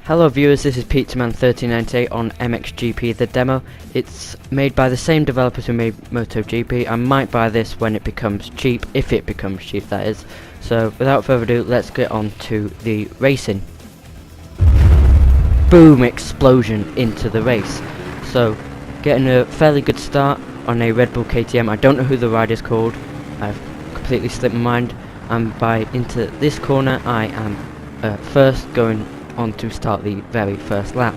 Hello viewers, this is PizzaMan1398 on MXGP the demo. It's made by the same developers who made MotoGP. I might buy this when it becomes cheap, if it becomes cheap that is. So without further ado, let's get on to the racing. Boom, explosion into the race. So getting a fairly good start on a Red Bull KTM. I don't know who the rider's called, I've completely slipped my mind. And by into this corner I am first going on to start the very first lap.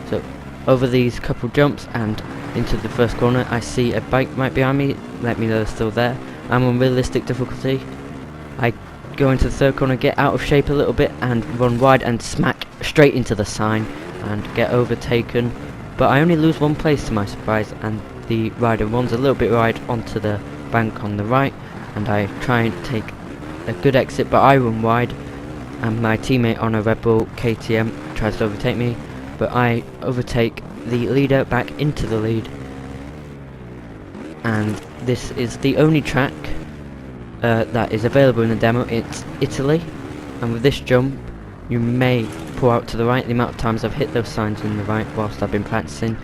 So over these couple jumps and into the first corner, I see a bike right behind me. Let me know they're still there. I'm on realistic difficulty. I go into the third corner, get out of shape a little bit and run wide and smack straight into the sign and get overtaken, but I only lose one place to my surprise, and the rider runs a little bit wide onto the bank on the right, and I try and take a good exit, but I run wide and my teammate on a Red Bull KTM tries to overtake me, but I overtake the leader back into the lead. And this is the only track that is available in the demo. It's Italy, and with this jump you may pull out to the right. The amount of times I've hit those signs in the right whilst I've been practicing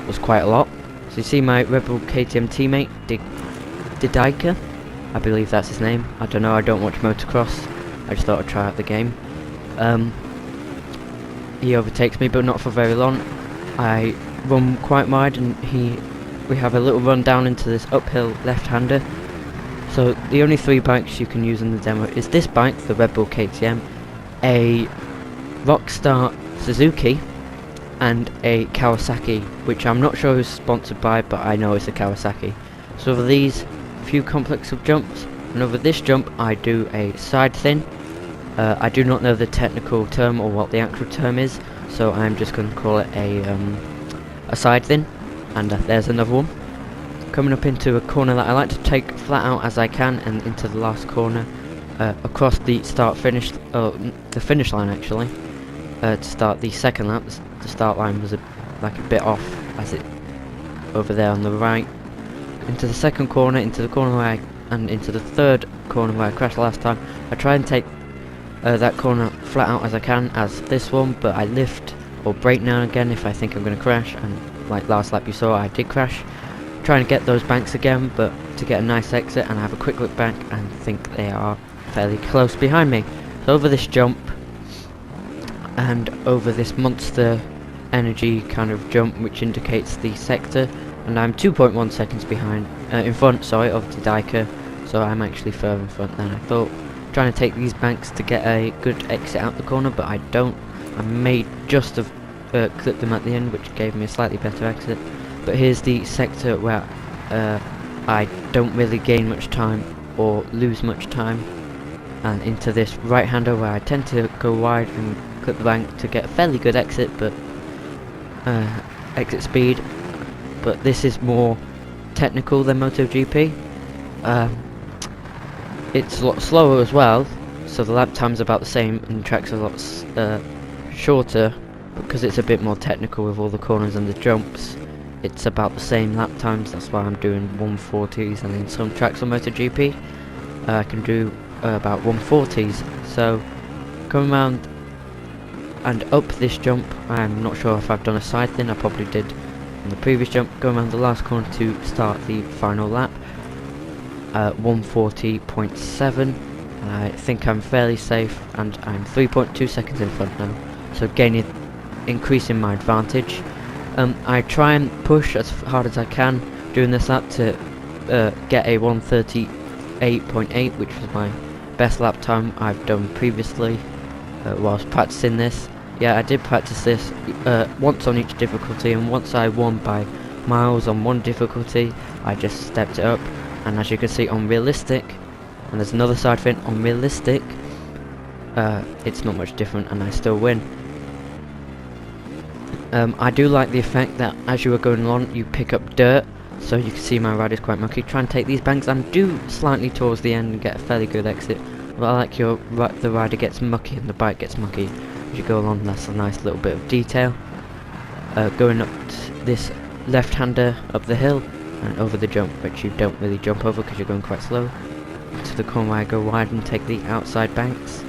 was quite a lot. So you see my Red Bull KTM teammate Didaika, I believe that's his name. I don't know, I don't watch motocross. I just thought I'd try out the game. He overtakes me, but not for very long. I run quite wide, and we have a little run down into this uphill left-hander. So the only three bikes you can use in the demo is this bike, the Red Bull KTM, a Rockstar Suzuki, and a Kawasaki, which I'm not sure who's sponsored by, but I know it's a Kawasaki. So over these few complex of jumps, and over this jump I do a side thin. I do not know the technical term or what the actual term is, so I'm just going to call it a side thin. And there's another one. Coming up into a corner that I like to take flat out as I can, and into the last corner, across the the finish line actually, to start the second lap. The start line was like a bit off, as it over there on the right. Into the second corner, into the corner where and into the third corner where I crashed last time. I try and take that corner flat out as I can, as this one, but I lift or brake now and again if I think I'm going to crash, and like last lap you saw I did crash. Trying to get those banks again, but to get a nice exit, and I have a quick look back and think they are fairly close behind me. So over this jump and over this monster energy kind of jump which indicates the sector, and I'm 2.1 seconds behind, in front, sorry, of Didaika, so I'm actually further in front than I thought. Trying to take these banks to get a good exit out the corner, but I don't. I may just have clipped them at the end, which gave me a slightly better exit. But here's the sector where I don't really gain much time or lose much time, and into this right-hander where I tend to go wide and clip the bank to get a fairly good exit, but exit speed. But this is more technical than MotoGP. It's a lot slower as well, so the lap time's about the same, and the track's a lot shorter, because it's a bit more technical with all the corners and the jumps. It's about the same lap times, that's why I'm doing 140s, and in some tracks on MotoGP I can do about 140s. So coming around and up this jump, I'm not sure if I've done a side thing, I probably did on the previous jump. Going around the last corner to start the final lap, 140.7. I think I'm fairly safe, and I'm 3.2 seconds in front now, so increasing my advantage. I try and push as hard as I can during this lap to get a 138.8, which was my best lap time I've done previously whilst practicing this. Yeah, I did practice this once on each difficulty, and once I won by miles on one difficulty, I just stepped it up. And as you can see on realistic, and there's another side fin on realistic, it's not much different, and I still win. I do like the effect that as you are going along you pick up dirt, so you can see my ride is quite mucky. Try and take these banks and do slightly towards the end and get a fairly good exit. But I like the rider gets mucky and the bike gets mucky as you go along. That's a nice little bit of detail. Going up this left-hander up the hill and over the jump, which you don't really jump over because you're going quite slow. To the corner where I go wide and take the outside banks.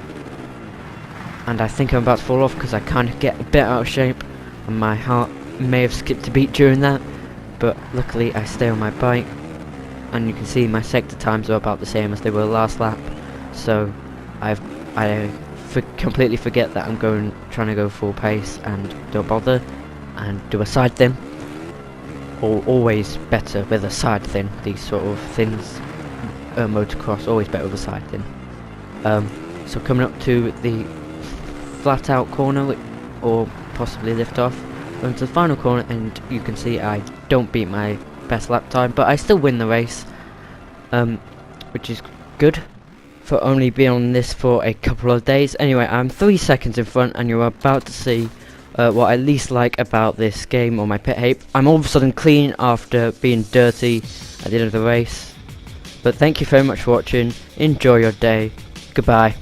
and I think I'm about to fall off because I kind of get a bit out of shape, and my heart may have skipped a beat during that, but luckily I stay on my bike, and you can see my sector times are about the same as they were last lap, so I completely forget that I'm trying to go full pace and don't bother and do a side thin. Always better with a side thin. These sort of thins, motocross, always better with a side thin. So coming up to the flat out corner, or possibly lift off, going to the final corner, and you can see I don't beat my best lap time, but I still win the race, which is good for only being on this for a couple of days. Anyway, I'm 3 seconds in front, and you're about to see what I least like about this game, or my pit hate. I'm all of a sudden clean after being dirty at the end of the race. But thank you very much for watching. Enjoy your day. Goodbye.